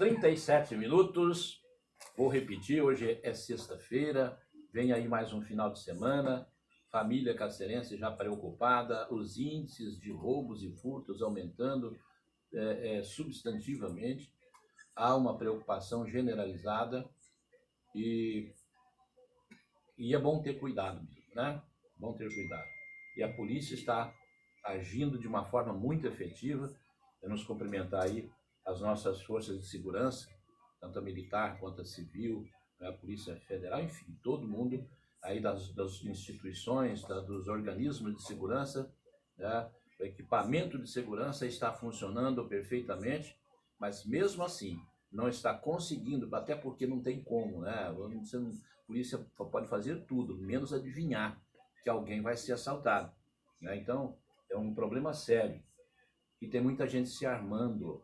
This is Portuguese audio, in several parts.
37 minutos. Vou repetir, hoje é sexta-feira, vem aí mais um final de semana, família cacerense já preocupada, os índices de roubos e furtos aumentando substantivamente, há uma preocupação generalizada e é bom ter cuidado mesmo, né? Bom ter cuidado. E a polícia está agindo de uma forma muito efetiva. Queremos cumprimentar aí as nossas forças de segurança, tanto a militar quanto a civil, a Polícia Federal, enfim, todo mundo aí das instituições, dos organismos de segurança, né? O equipamento de segurança está funcionando perfeitamente, mas mesmo assim não está conseguindo, até porque não tem como, né? A polícia pode fazer tudo, menos adivinhar que alguém vai ser assaltado, né? Então, é um problema sério e tem muita gente se armando.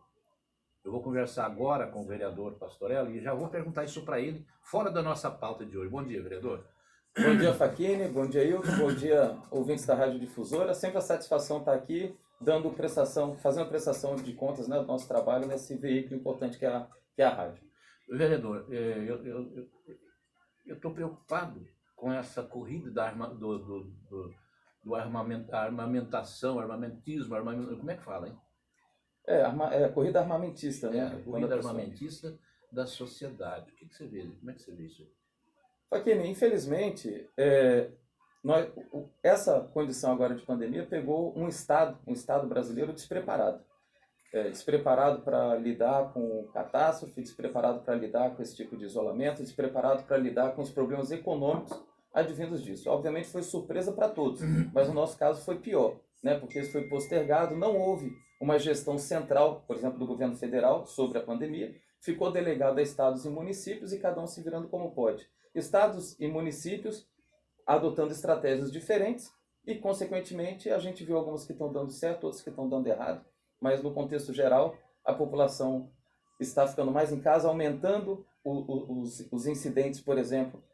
Eu vou conversar agora com o vereador Pastorello e já vou perguntar isso para ele, fora da nossa pauta de hoje. Bom dia, vereador. Bom dia, Facchini. Bom dia, Hilton. Bom dia, ouvintes da Rádio Difusora. Sempre a satisfação estar aqui, fazendo prestação de contas, né, do nosso trabalho nesse veículo importante que é a rádio. Vereador, eu estou preocupado com essa corrida armamentação, como é que fala, hein? Corrida armamentista, né? Corrida armamentista da sociedade. O que você vê? Como é que você vê isso aí? Facchini, infelizmente, essa condição agora de pandemia pegou um Estado brasileiro despreparado. Despreparado para lidar com catástrofe, despreparado para lidar com esse tipo de isolamento, despreparado para lidar com os problemas econômicos advindos disso. Obviamente foi surpresa para todos, mas no nosso caso foi pior, né? Porque isso foi postergado, não houve uma gestão central, por exemplo, do governo federal sobre a pandemia, ficou delegado a estados e municípios e cada um se virando como pode. Estados e municípios adotando estratégias diferentes e, consequentemente, a gente viu algumas que estão dando certo, outras que estão dando errado, mas no contexto geral, a população está ficando mais em casa, aumentando os incidentes, por exemplo,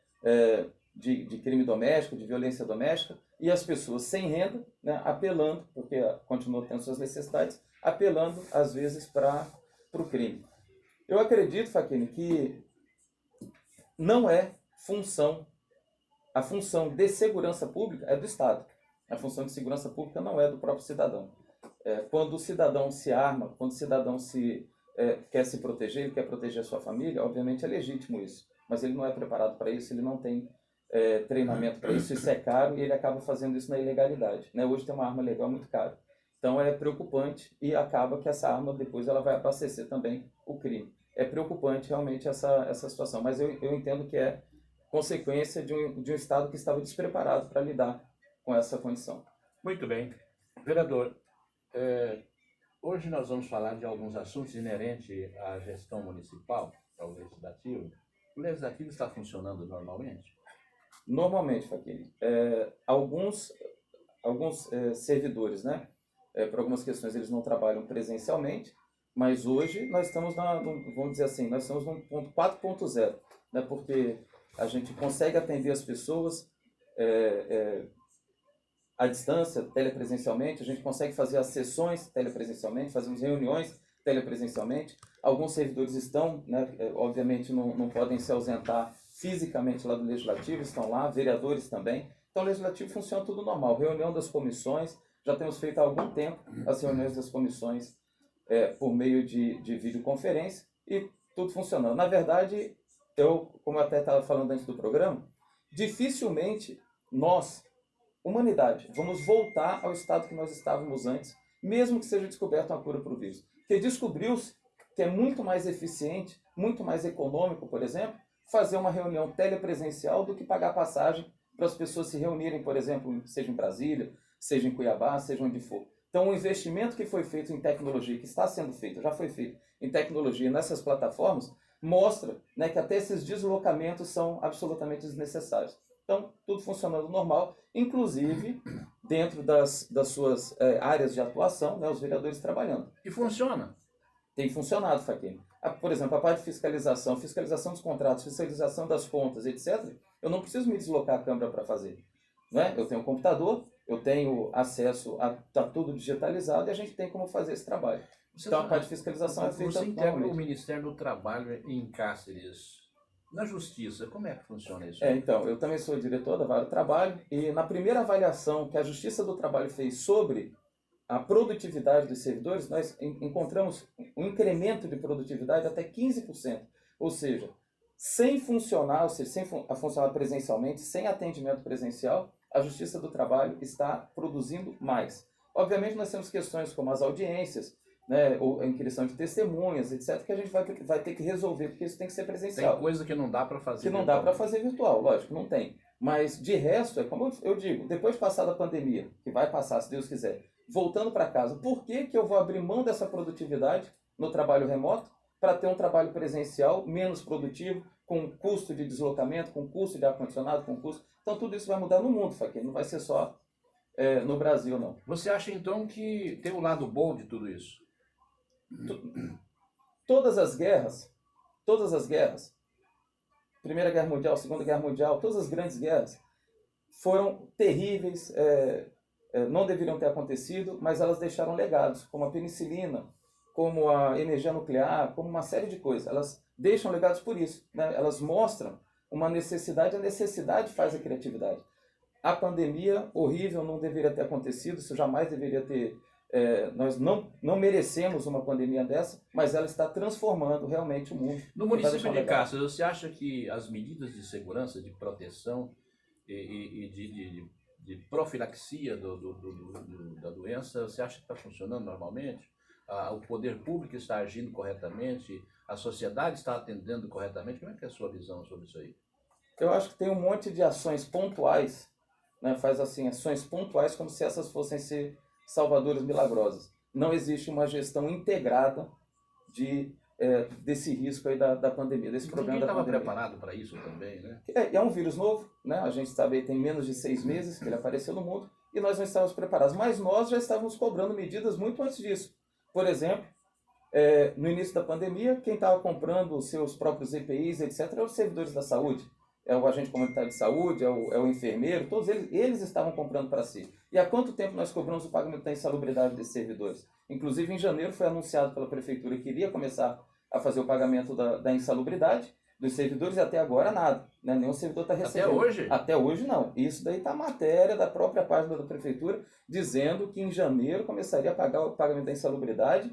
de crime doméstico, de violência doméstica, e as pessoas sem renda, né, apelando, porque continuam tendo suas necessidades, apelando, às vezes, para o crime. Eu acredito, Facchini, que não é a função de segurança pública é do Estado. A função de segurança pública não é do próprio cidadão. Quando o cidadão se arma, quando o cidadão quer se proteger, ele quer proteger a sua família, obviamente é legítimo isso, mas ele não é preparado para isso, ele não tem treinamento para isso é caro e ele acaba fazendo isso na ilegalidade, né? Hoje tem uma arma legal muito cara. Então é preocupante e acaba que essa arma depois ela vai abastecer também o crime. É preocupante realmente essa situação, mas eu entendo que é consequência de um Estado que estava despreparado para lidar com essa condição. Muito bem. Vereador, hoje nós vamos falar de alguns assuntos inerentes à gestão municipal, ao legislativo. O legislativo está funcionando normalmente? Normalmente, Facchini. Alguns servidores, né? Por algumas questões eles não trabalham presencialmente, mas hoje nós estamos vamos dizer assim, nós estamos no ponto 4.0, né? Porque a gente consegue atender as pessoas à distância, telepresencialmente, a gente consegue fazer as sessões telepresencialmente, fazemos reuniões telepresencialmente. Alguns servidores estão, né, obviamente não podem se ausentar fisicamente lá do Legislativo, estão lá, vereadores também. Então o Legislativo funciona tudo normal. Reunião das comissões, já temos feito há algum tempo as reuniões das comissões por meio de videoconferência e tudo funcionando. Na verdade, como eu até estava falando antes do programa, dificilmente nós, humanidade, vamos voltar ao estado que nós estávamos antes, mesmo que seja descoberta uma cura para o vírus. Porque descobriu-se que é muito mais eficiente, muito mais econômico, por exemplo, fazer uma reunião telepresencial do que pagar passagem para as pessoas se reunirem, por exemplo, seja em Brasília, seja em Cuiabá, seja onde for. Então, o investimento que foi feito em tecnologia, que está sendo feito, já foi feito em tecnologia nessas plataformas, mostra, né, que até esses deslocamentos são absolutamente desnecessários. Então, tudo funcionando normal, inclusive dentro das suas áreas de atuação, né, os vereadores trabalhando. E funciona? Tem funcionado, Facchini. Por exemplo, a parte de fiscalização dos contratos, fiscalização das contas, etc., eu não preciso me deslocar à Câmara para fazer. Né? Eu tenho um computador, eu tenho acesso a tá tudo digitalizado e a gente tem como fazer esse trabalho. Então a parte de fiscalização é feita Você integra o normalmente. Ministério do Trabalho em Cáceres. Na Justiça, como é que funciona isso? Então, eu também sou diretor da Vara do Trabalho e na primeira avaliação que a Justiça do Trabalho fez sobre a produtividade dos servidores, nós encontramos um incremento de produtividade até 15%. Ou seja, sem funcionar, ou seja, sem funcionar presencialmente, sem atendimento presencial, a Justiça do Trabalho está produzindo mais. Obviamente, nós temos questões como as audiências, né, ou a inquirição de testemunhas, etc., que a gente vai ter que resolver, porque isso tem que ser presencial. Tem coisa que não dá para fazer Que não dá para fazer virtual, lógico, não tem. Mas, de resto, é como eu digo, depois de passar da pandemia, que vai passar, se Deus quiser, voltando para casa, por que eu vou abrir mão dessa produtividade no trabalho remoto para ter um trabalho presencial menos produtivo, com custo de deslocamento, com custo de ar-condicionado, com custo... Então, tudo isso vai mudar no mundo, Faquinha, não vai ser só no Brasil, não. Você acha, então, que tem o lado bom de tudo isso? Todas as guerras, Primeira Guerra Mundial, Segunda Guerra Mundial, todas as grandes guerras foram terríveis, não deveriam ter acontecido, mas elas deixaram legados, como a penicilina, como a energia nuclear, como uma série de coisas. Elas deixam legados por isso, né? Elas mostram uma necessidade, a necessidade faz a criatividade. A pandemia, horrível, não deveria ter acontecido, isso jamais deveria ter... nós não merecemos uma pandemia dessa, mas ela está transformando realmente o mundo. No município de Cáceres, você acha que as medidas de segurança, de proteção e de profilaxia da doença, você acha que está funcionando normalmente? O poder público está agindo corretamente? A sociedade está atendendo corretamente? Como é que é a sua visão sobre isso aí? Eu acho que tem um monte de ações pontuais, né? Faz assim, ações pontuais como se essas fossem ser salvadores milagrosos. Não existe uma gestão integrada desse risco aí da pandemia, desse problema da pandemia. Ninguém estava preparado para isso também, né? É um vírus novo, né? A gente sabe que tem menos de 6 meses que ele apareceu no mundo e nós não estávamos preparados. Mas nós já estávamos cobrando medidas muito antes disso. Por exemplo, no início da pandemia, quem estava comprando os seus próprios EPIs, etc., eram os servidores da saúde. É o agente comunitário de saúde, é o enfermeiro, todos eles estavam comprando para si. E há quanto tempo nós cobramos o pagamento da insalubridade desses servidores? Inclusive, em janeiro foi anunciado pela prefeitura que iria começar a fazer o pagamento da insalubridade dos servidores e até agora nada. Né? Nenhum servidor está recebendo. Até hoje? Até hoje não. Isso daí está matéria da própria página da prefeitura dizendo que em janeiro começaria a pagar o pagamento da insalubridade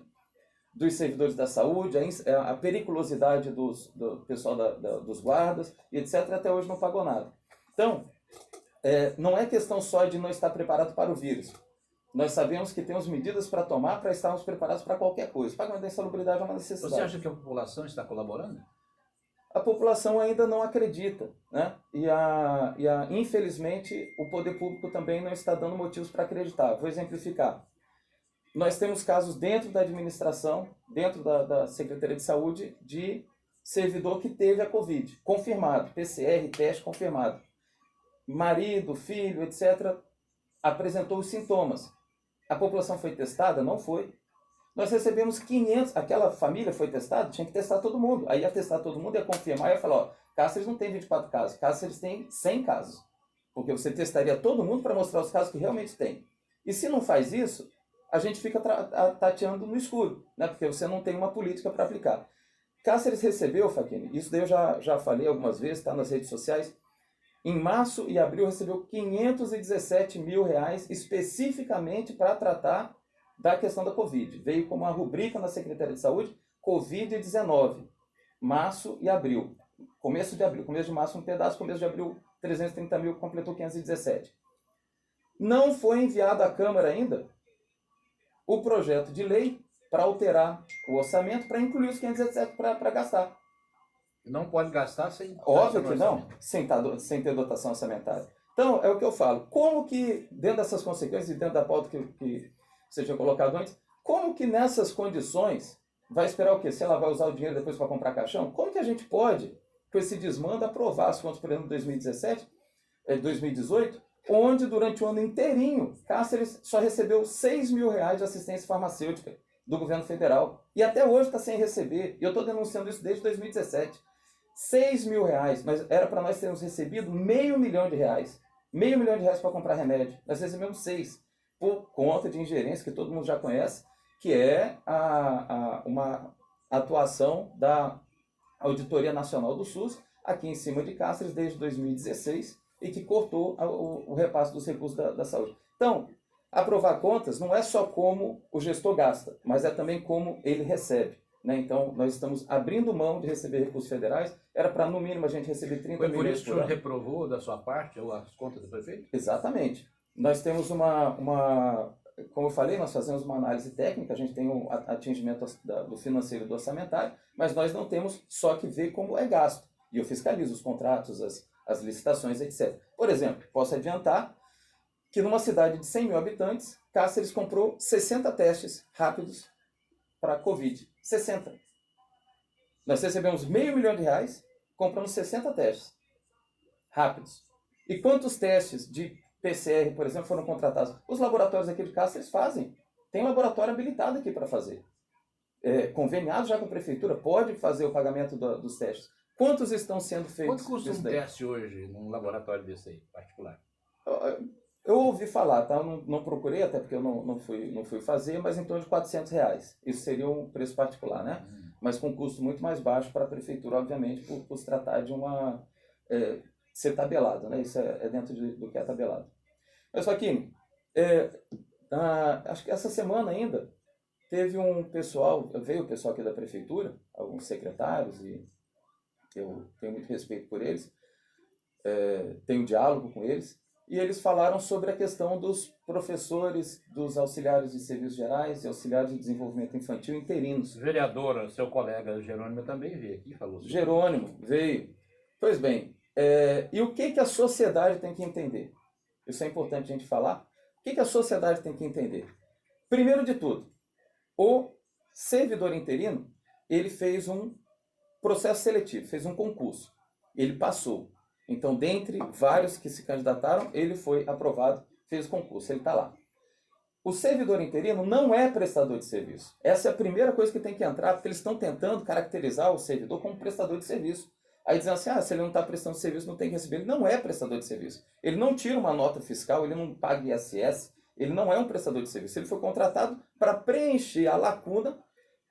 dos servidores da saúde, a periculosidade do pessoal dos guardas, e etc., até hoje não pagou nada. Então, não é questão só de não estar preparado para o vírus. Nós sabemos que temos medidas para tomar para estarmos preparados para qualquer coisa. O pagamento da insalubridade é uma necessidade. Você acha que a população está colaborando? A população ainda não acredita, né? Infelizmente, o poder público também não está dando motivos para acreditar. Vou exemplificar. Nós temos casos dentro da administração, dentro da Secretaria de Saúde, de servidor que teve a Covid, confirmado, PCR, teste confirmado. Marido, filho, etc., apresentou os sintomas. A população foi testada? Não foi. Nós recebemos 500, aquela família foi testada, tinha que testar todo mundo. Aí ia testar todo mundo, ia confirmar, ia falar, Cáceres não tem 24 casos, Cáceres tem 100 casos. Porque você testaria todo mundo para mostrar os casos que realmente tem. E se não faz isso, a gente fica tateando no escuro, né? Porque você não tem uma política para aplicar. Cáceres recebeu, Facchini, isso daí eu já falei algumas vezes, está nas redes sociais, em março e abril recebeu R$517 mil especificamente para tratar da questão da Covid. Veio como uma rubrica na Secretaria de Saúde, Covid-19, março e abril. Começo de março um pedaço, começo de abril 330 mil, completou 517. Não foi enviado à Câmara ainda o projeto de lei para alterar o orçamento, para incluir os 517 para gastar. Não pode gastar sem... Óbvio que não, sem ter dotação orçamentária. Então, é o que eu falo. Como que, dentro dessas consequências e dentro da pauta que você tinha colocado antes, como que nessas condições vai esperar o quê? Se ela vai usar o dinheiro depois para comprar caixão? Como que a gente pode, com esse desmando, aprovar as contas, por exemplo, de 2018, onde durante o ano inteirinho, Cáceres só recebeu R$6 mil de assistência farmacêutica do governo federal. E até hoje está sem receber. E eu estou denunciando isso desde 2017. R$6 mil, mas era para nós termos recebido R$500 mil. R$500 mil para comprar remédio. Nós recebemos 6, por conta de ingerência que todo mundo já conhece, que é uma atuação da Auditoria Nacional do SUS, aqui em cima de Cáceres, desde 2016, e que cortou o repasse dos recursos da saúde. Então, aprovar contas não é só como o gestor gasta, mas é também como ele recebe. Né? Então, nós estamos abrindo mão de receber recursos federais. Era para, no mínimo, a gente receber 30 Foi milhões por isso que o senhor ano. reprovou da sua parte as contas do prefeito? Exatamente. Nós temos como eu falei, nós fazemos uma análise técnica, a gente tem um atingimento do financeiro e do orçamentário, mas nós não temos só que ver como é gasto. E eu fiscalizo os contratos, as licitações, etc. Por exemplo, posso adiantar que numa cidade de 100 mil habitantes, Cáceres comprou 60 testes rápidos para Covid. 60. Nós recebemos R$500 mil, compramos 60 testes rápidos. E quantos testes de PCR, por exemplo, foram contratados? Os laboratórios aqui de Cáceres fazem. Tem laboratório habilitado aqui para fazer. Conveniado já com a prefeitura, pode fazer o pagamento dos testes. Quantos estão sendo feitos? Quanto custa um teste hoje num laboratório desse aí, particular? Eu ouvi falar, tá? Não procurei, até porque eu não fui fazer, mas em torno de R$400. Isso seria um preço particular, né? Mas com um custo muito mais baixo para a prefeitura, obviamente, por se tratar de ser tabelado, né? Isso é dentro do que é tabelado. Mas só que, acho que essa semana ainda, veio o pessoal aqui da prefeitura, alguns secretários, e eu tenho muito respeito por eles, tenho diálogo com eles, e eles falaram sobre a questão dos professores, dos auxiliares de serviços gerais e auxiliares de desenvolvimento infantil interinos. Vereadora, seu colega Jerônimo também veio aqui e falou sobre Jerônimo veio. Pois bem, e o que a sociedade tem que entender? Isso é importante a gente falar. O que a sociedade tem que entender? Primeiro de tudo, o servidor interino, ele fez um processo seletivo, fez um concurso. Ele passou. Então, dentre vários que se candidataram, ele foi aprovado, fez o concurso, ele está lá. O servidor interino não é prestador de serviço. Essa é a primeira coisa que tem que entrar, porque eles estão tentando caracterizar o servidor como prestador de serviço. Aí dizendo assim, se ele não está prestando serviço, não tem que receber. Ele não é prestador de serviço. Ele não tira uma nota fiscal, ele não paga ISS, ele não é um prestador de serviço. Ele foi contratado para preencher a lacuna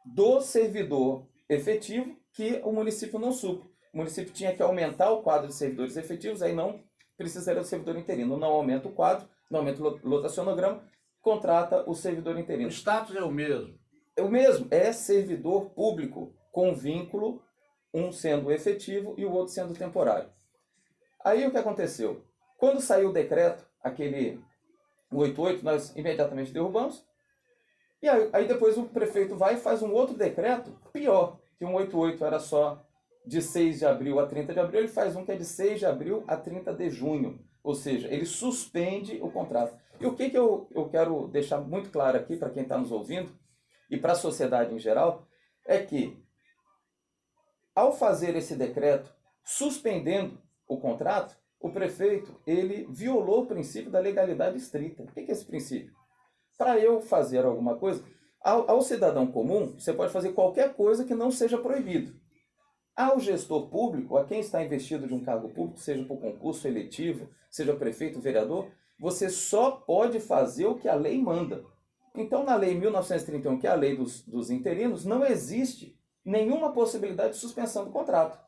do servidor efetivo que o município não supre. O município tinha que aumentar o quadro de servidores efetivos, aí não precisaria do servidor interino. Não aumenta o quadro, não aumenta o lotacionograma, contrata o servidor interino. O status é o mesmo. É o mesmo, é servidor público, com vínculo, um sendo efetivo e o outro sendo temporário. Aí o que aconteceu? Quando saiu o decreto, aquele 88, nós imediatamente derrubamos, e aí depois o prefeito vai e faz um outro decreto, pior, que um 88 era só de 6 de abril a 30 de abril, ele faz um que é de 6 de abril a 30 de junho. Ou seja, ele suspende o contrato. E o que eu quero deixar muito claro aqui para quem está nos ouvindo e para a sociedade em geral, é que ao fazer esse decreto suspendendo o contrato, o prefeito ele violou o princípio da legalidade estrita. O que é esse princípio? Para eu fazer alguma coisa, ao cidadão comum, você pode fazer qualquer coisa que não seja proibido. Ao gestor público, a quem está investido de um cargo público, seja por concurso eletivo, seja prefeito, vereador, você só pode fazer o que a lei manda. Então, na lei 1931, que é a lei dos interinos, não existe nenhuma possibilidade de suspensão do contrato.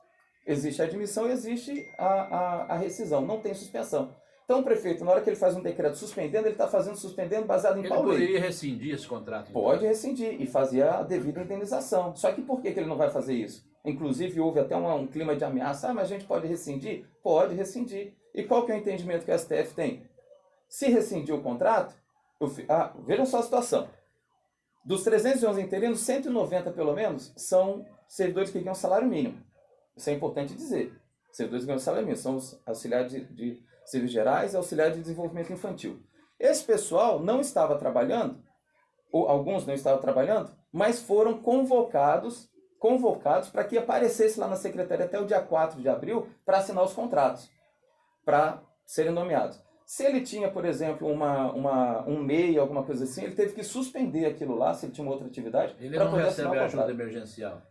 Existe a admissão e existe a rescisão, não tem suspensão. Então, o prefeito, na hora que ele faz um decreto suspendendo, ele está suspendendo baseado em qual lei? Ele poderia rescindir esse contrato? Então. Pode rescindir e fazer a devida indenização. Só que por que ele não vai fazer isso? Inclusive, houve até um clima de ameaça. Mas a gente pode rescindir? Pode rescindir. E qual que é o entendimento que o STF tem? Se rescindir o contrato, veja só a situação. Dos 311 interinos, 190 pelo menos são servidores que ganham salário mínimo. Isso é importante dizer. Servidores que ganham salário mínimo são os auxiliares de serviços gerais e auxiliares de desenvolvimento infantil. Esse pessoal não estava trabalhando, ou alguns não estavam trabalhando, mas foram convocados para que aparecesse lá na secretaria até o dia 4 de abril para assinar os contratos, para serem nomeados. Se ele tinha, por exemplo, um MEI, alguma coisa assim, ele teve que suspender aquilo lá, se ele tinha uma outra atividade, para poder assinar o contrato. Ele não recebe ajuda emergencial.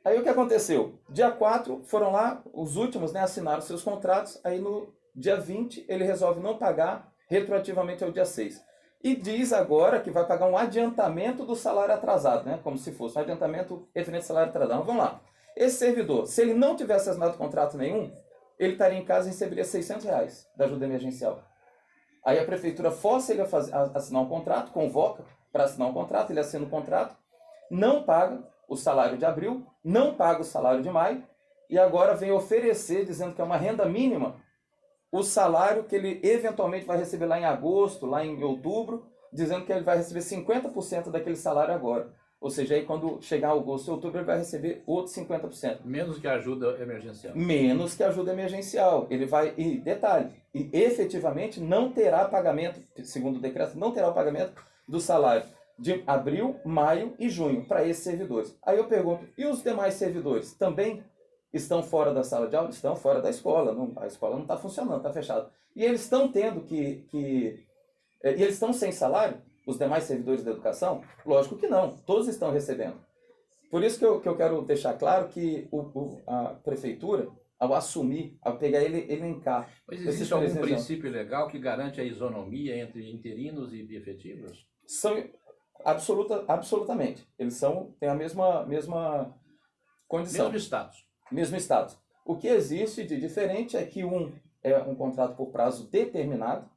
Aí o que aconteceu? Dia 4 foram lá, os últimos, né, assinaram seus contratos, aí no dia 20 ele resolve não pagar retroativamente ao dia 6. E diz agora que vai pagar um adiantamento do salário atrasado, né? Como se fosse um adiantamento referente ao salário atrasado. Mas vamos lá. Esse servidor, se ele não tivesse assinado contrato nenhum, ele estaria em casa e receberia R$ 600 da ajuda emergencial. Aí a prefeitura força ele a assinar um contrato, convoca para assinar um contrato, ele assina o contrato, não paga o salário de abril, não paga o salário de maio, e agora vem oferecer, dizendo que é uma renda mínima, o salário que ele eventualmente vai receber lá em agosto, lá em outubro, dizendo que ele vai receber 50% daquele salário agora. Ou seja, aí quando chegar agosto e outubro, ele vai receber outros 50%. Menos que a ajuda emergencial. Menos que a ajuda emergencial. Ele vai, e detalhe, e efetivamente não terá pagamento, segundo o decreto, não terá o pagamento do salário de abril, maio e junho para esses servidores. Aí eu pergunto, e os demais servidores também estão fora da sala de aula? Estão fora da escola, a escola não está funcionando, está fechada. E eles estão tendo e eles estão sem salário? Os demais servidores da educação? Lógico que não, todos estão recebendo. Por isso que eu quero deixar claro que a prefeitura, ao assumir, ao pegar ele elencar... Mas existe algum princípio legal que garante a isonomia entre interinos e efetivos? São absolutamente. Eles têm a mesma condição. Mesmo status. Mesmo status. O que existe de diferente é que é um contrato por prazo determinado,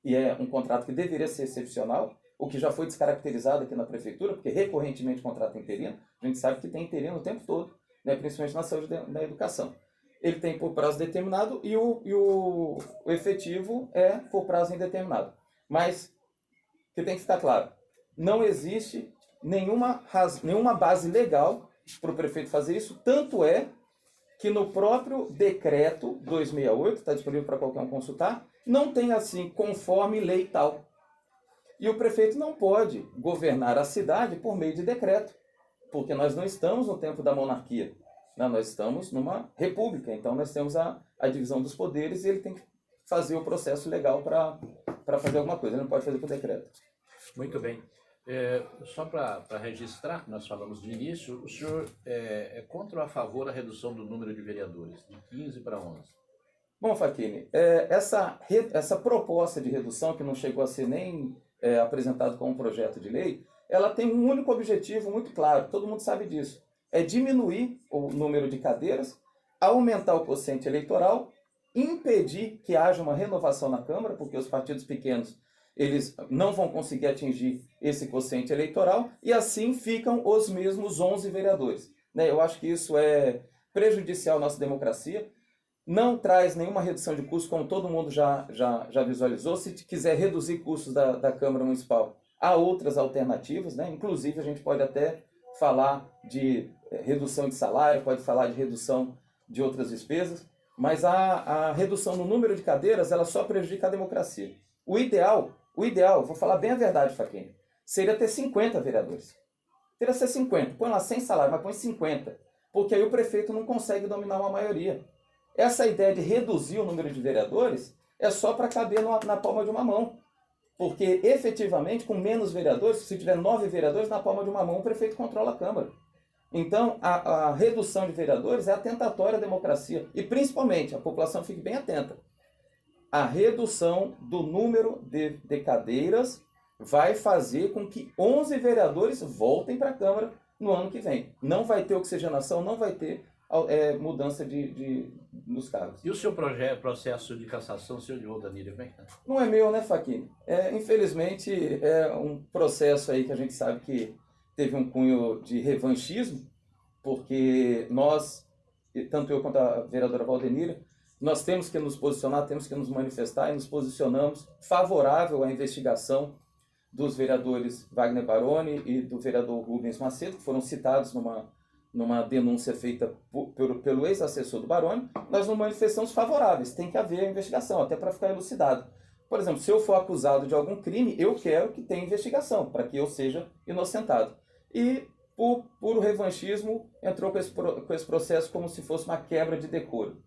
e é um contrato que deveria ser excepcional, o que já foi descaracterizado aqui na prefeitura, porque recorrentemente contrata interino. A gente sabe que tem interino o tempo todo, né, principalmente na saúde e na educação. Ele tem por prazo determinado e o efetivo é por prazo indeterminado. Mas, que tem que ficar claro, não existe nenhuma base legal para o prefeito fazer isso, tanto é que no próprio decreto 268, está disponível para qualquer um consultar, não tem assim, conforme lei tal. E o prefeito não pode governar a cidade por meio de decreto, porque nós não estamos no tempo da monarquia, né? Nós estamos numa república, então nós temos a divisão dos poderes e ele tem que fazer o processo legal para fazer alguma coisa, ele não pode fazer por decreto. Muito bem. Só para registrar, nós falamos de início, o senhor é contra ou a favor da redução do número de vereadores, de 15 para 11? Bom, Facchini, essa proposta de redução, que não chegou a ser nem apresentado como um projeto de lei, ela tem um único objetivo muito claro, todo mundo sabe disso, é diminuir o número de cadeiras, aumentar o quociente eleitoral, impedir que haja uma renovação na Câmara, porque os partidos pequenos eles não vão conseguir atingir esse quociente eleitoral, e assim ficam os mesmos 11 vereadores. Né? Eu acho que isso é prejudicial à nossa democracia, não traz nenhuma redução de custos, como todo mundo já visualizou. Se quiser reduzir custos da Câmara Municipal, há outras alternativas, né? Inclusive a gente pode até falar de redução de salário, pode falar de redução de outras despesas, mas a redução no número de cadeiras, ela só prejudica a democracia. O ideal, vou falar bem a verdade, Facchini, seria ter 50 vereadores. Teria que ser 50, põe lá 100 salários, mas põe 50, porque aí o prefeito não consegue dominar uma maioria. Essa ideia de reduzir o número de vereadores é só para caber na palma de uma mão. Porque, efetivamente, com menos vereadores, se tiver 9 vereadores, na palma de uma mão, o prefeito controla a Câmara. Então, a redução de vereadores é atentatória à democracia. E, principalmente, a população fique bem atenta. A redução do número de cadeiras vai fazer com que 11 vereadores voltem para a Câmara no ano que vem. Não vai ter oxigenação, não vai ter mudança nos cargos. E o seu processo de cassação, senhor de Rodanilha, como é que está? Não é meu, né, Facchini? Infelizmente, é um processo aí que a gente sabe que teve um cunho de revanchismo, porque nós, tanto eu quanto a vereadora Valdenira, nós temos que nos posicionar, temos que nos manifestar e nos posicionamos favorável à investigação dos vereadores Wagner Baroni e do vereador Rubens Macedo, que foram citados numa denúncia feita pelo ex-assessor do Baroni. Nós nos manifestamos favoráveis, tem que haver a investigação, até para ficar elucidado. Por exemplo, se eu for acusado de algum crime, eu quero que tenha investigação, para que eu seja inocentado. E, por puro revanchismo, entrou com esse processo como se fosse uma quebra de decoro.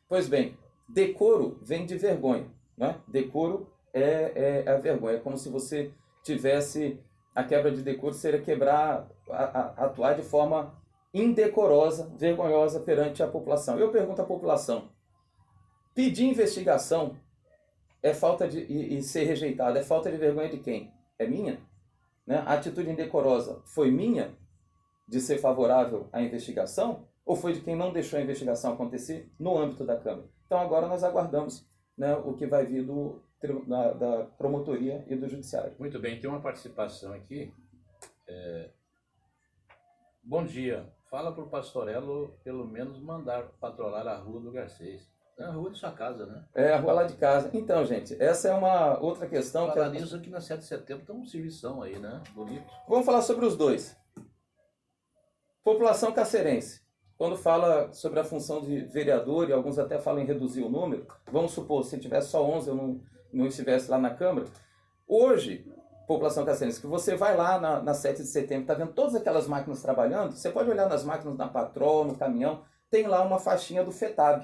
Pois bem, decoro vem de vergonha, né? Decoro é a vergonha, é como se você tivesse... A quebra de decoro seria atuar de forma indecorosa, vergonhosa perante a população. Eu pergunto à população, pedir investigação é falta de... e ser rejeitado, é falta de vergonha de quem? é minha? Né? A atitude indecorosa foi minha de ser favorável à investigação ou foi de quem não deixou a investigação acontecer no âmbito da Câmara? Então agora nós aguardamos, né, o que vai vir da promotoria e do judiciário. Muito bem, tem uma participação aqui. Bom dia. Fala para o Pastorello pelo menos mandar patrulhar a rua do Garcês. É a rua de sua casa, né? É a rua lá de casa. Então, gente, essa é uma outra questão. Falar nisso aqui na 7 de setembro tem um servição aí, né? Bonito. Vamos falar sobre os dois. População cacerense. Quando fala sobre a função de vereador, e alguns até falam em reduzir o número, vamos supor, se tivesse só 11, eu não estivesse lá na Câmara. Hoje, população cacerense, que você vai lá na 7 de setembro, está vendo todas aquelas máquinas trabalhando, você pode olhar nas máquinas, na patrol, no caminhão, tem lá uma faixinha do FETAB.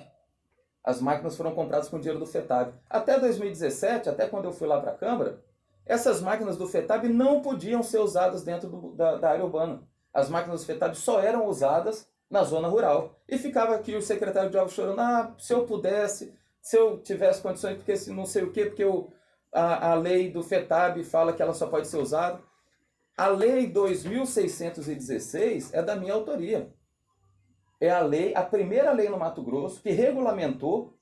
As máquinas foram compradas com dinheiro do FETAB. Até 2017, até quando eu fui lá para a Câmara, essas máquinas do FETAB não podiam ser usadas dentro da área urbana. As máquinas do FETAB só eram usadas na zona rural. E ficava aqui o secretário de obras chorando, se eu pudesse, se eu tivesse condições, porque se não sei o quê, porque a lei do FETAB fala que ela só pode ser usada. A lei 2616 é da minha autoria. É a primeira lei no Mato Grosso que regulamentou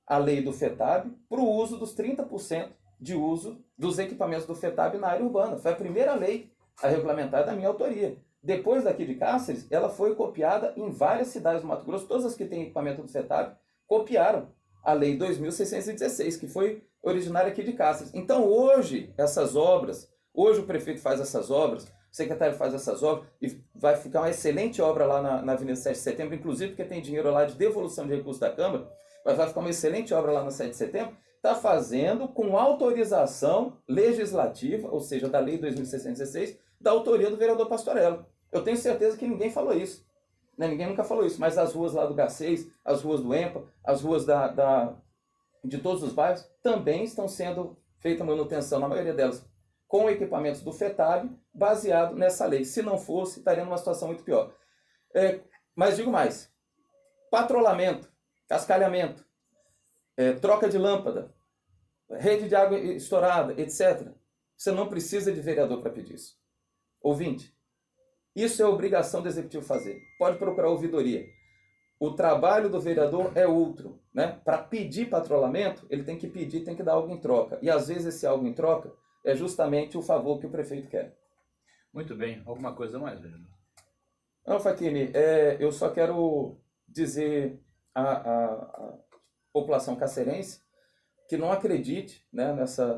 a lei do FETAB para o uso dos 30% de uso dos equipamentos do FETAB na área urbana. Foi a primeira lei a regulamentar da minha autoria. Depois daqui de Cáceres, ela foi copiada em várias cidades do Mato Grosso. Todas as que têm equipamento do FETAB copiaram a lei 2616, que foi originária aqui de Cáceres. Então hoje, essas obras, hoje o prefeito faz essas obras, o secretário faz essas obras, e vai ficar uma excelente obra lá na Avenida 7 de Setembro, inclusive porque tem dinheiro lá de devolução de recursos da Câmara, mas vai ficar uma excelente obra lá na 7 de Setembro, está fazendo com autorização legislativa, ou seja, da lei 2616, da autoria do vereador Pastorello. Eu tenho certeza que ninguém falou isso. Né? Ninguém nunca falou isso, mas as ruas lá do Garcês, as ruas do EMPA, as ruas de todos os bairros, também estão sendo feita manutenção, na maioria delas, com equipamentos do FETAB, baseado nessa lei. Se não fosse, estaria numa situação muito pior. Mas digo mais, patrulhamento, cascalhamento, troca de lâmpada, rede de água estourada, etc. Você não precisa de vereador para pedir isso. Ouvinte, isso é obrigação do executivo fazer. Pode procurar a ouvidoria. O trabalho do vereador é outro. Né? Para pedir patrulhamento, ele tem que pedir, tem que dar algo em troca. E às vezes esse algo em troca é justamente o favor que o prefeito quer. Muito bem. Alguma coisa mais, vereador? Não, Facchini, eu só quero dizer à população cacerense que não acredite, né,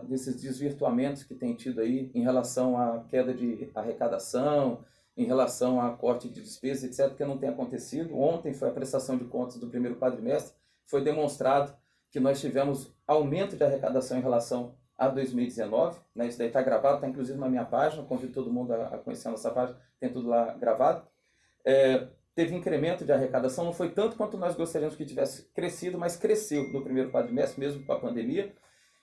nesses desvirtuamentos que tem tido aí em relação à queda de arrecadação, em relação a corte de despesas, etc., porque não tem acontecido. Ontem foi a prestação de contas do primeiro quadrimestre, foi demonstrado que nós tivemos aumento de arrecadação em relação a 2019, né? Isso daí está gravado, está inclusive na minha página, convido todo mundo a conhecer a nossa página, tem tudo lá gravado. Teve incremento de arrecadação, não foi tanto quanto nós gostaríamos que tivesse crescido, mas cresceu no primeiro quadrimestre, mesmo com a pandemia.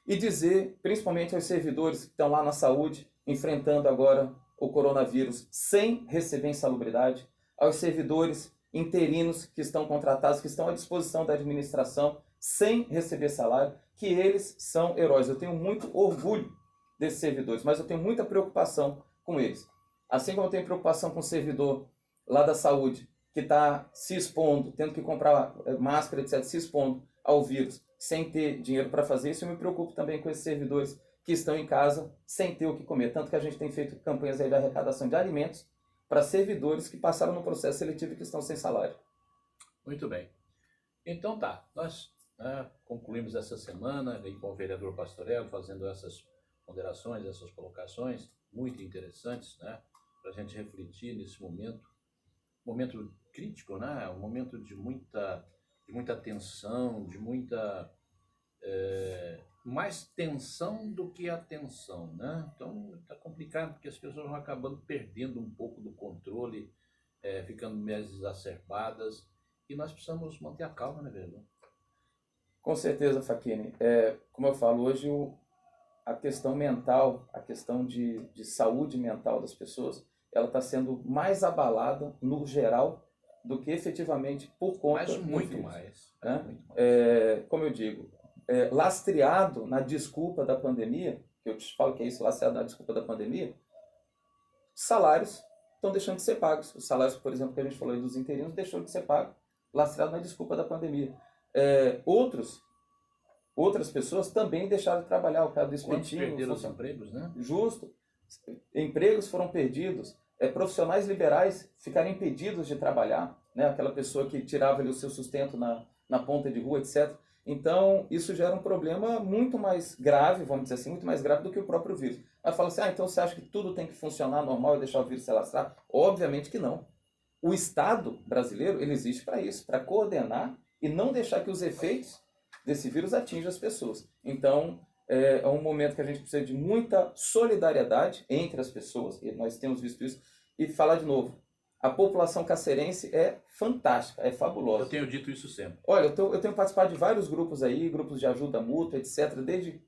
E dizer, principalmente aos servidores que estão lá na saúde, enfrentando agora o coronavírus sem receber insalubridade, aos servidores interinos que estão contratados, que estão à disposição da administração, sem receber salário, que eles são heróis. Eu tenho muito orgulho desses servidores, mas eu tenho muita preocupação com eles. Assim como eu tenho preocupação com o servidor lá da saúde, que está se expondo, tendo que comprar máscara, etc., se expondo ao vírus, sem ter dinheiro para fazer isso, eu me preocupo também com esses servidores que estão em casa sem ter o que comer. Tanto que a gente tem feito campanhas aí de arrecadação de alimentos para servidores que passaram no processo seletivo e que estão sem salário. Muito bem. Então tá, nós concluímos essa semana aí com o vereador Pastorello fazendo essas ponderações, essas colocações muito interessantes, né, para a gente refletir nesse momento crítico, né, um momento de muita tensão, de muita mais tensão do que atenção, né? Então está complicado porque as pessoas vão acabando perdendo um pouco do controle, ficando mais exacerbadas, e nós precisamos manter a calma, né, vereador? Com certeza, Facchini. Como eu falo, hoje a questão mental, a questão de saúde mental das pessoas, ela está sendo mais abalada no geral do que efetivamente por conta do vírus. Muito mais. Como eu digo, lastreado na desculpa da pandemia, que eu te falo que é isso, lacerado na desculpa da pandemia, salários estão deixando de ser pagos. Os salários, por exemplo, que a gente falou aí dos interinos, deixou de ser pago, lacerado na desculpa da pandemia. Outras pessoas também deixaram de trabalhar. O caso do Quantos espetinho... perderam os empregos, né? Justo. Empregos foram perdidos. Profissionais liberais ficaram impedidos de trabalhar, né? Aquela pessoa que tirava ali o seu sustento na ponta de rua, etc. Então, isso gera um problema muito mais grave, vamos dizer assim, muito mais grave do que o próprio vírus. Aí fala assim, então você acha que tudo tem que funcionar normal e deixar o vírus se alastrar? Obviamente que não. O Estado brasileiro, ele existe para isso, para coordenar e não deixar que os efeitos desse vírus atinjam as pessoas. Então, é um momento que a gente precisa de muita solidariedade entre as pessoas, e nós temos visto isso. E falar de novo, a população cacerense é fantástica, é fabulosa. Eu tenho dito isso sempre. Olha, eu tenho participado de vários grupos aí, grupos de ajuda mútua, etc. Desde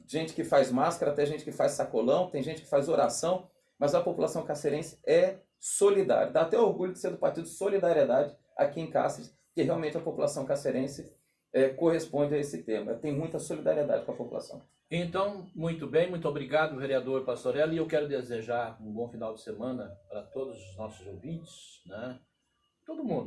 gente que faz máscara até gente que faz sacolão, tem gente que faz oração, mas a população cacerense é solidária. Dá até orgulho de ser do Partido Solidariedade aqui em Cáceres, que realmente a população cacerense corresponde a esse tema. Tem muita solidariedade com a população. Então, muito bem, muito obrigado, vereador Pastorelli, e eu quero desejar um bom final de semana para todos os nossos ouvintes, né? Todo mundo.